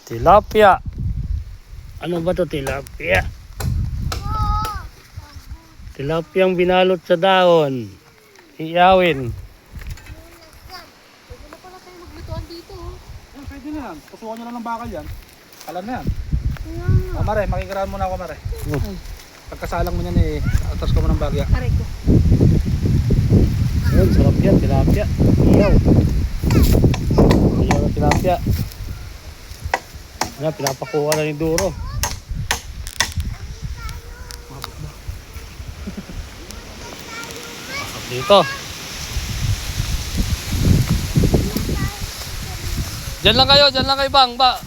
Tilapia. Ano ba to tilapia? Tilapia ang binalot sa dahon. Iyawin. Pwede na pala tayo maglutuan dito. Pwede na yan. Pusukan nyo lang ng bakal yan. Alam na yan. O Mare, makikiraan muna ako Mare. Pagkasalang mo yan atas ko mo ng bagya. Aray ko. Ayun, sarap yan, tilapia. Iyaw. Iyaw na tilapia. Yan, pinapakuha na ni Duro. Dito. Diyan lang kayo Bang. Ba.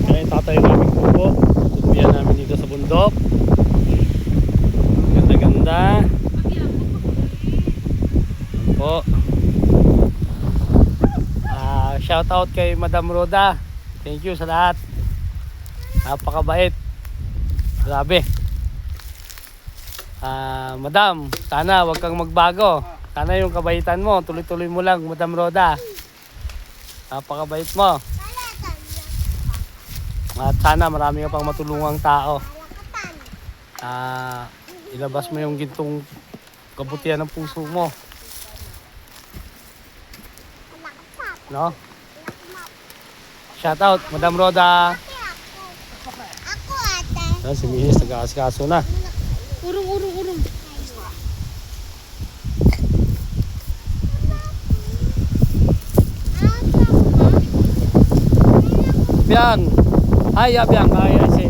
Kaya tatayo namin kubo. Tutubian namin dito sa bundok. Ganda-ganda. Po. Shout out kay Madam Roda. Thank you sa lahat. Napakabait. Grabe. Madam, sana wag kang magbago. Sana yung kabaitan mo, tuloy-tuloy mo lang, Madam Roda. Napakabait mo. At sana marami ka pang matulungang tao. Ilabas mo yung gintong kabutihan ng puso mo. No? Shout out, Madam Roda. Ako ate. Si Mihis, nag-aaskaso na. Urong. Biang. Hi, Biang. Hi, si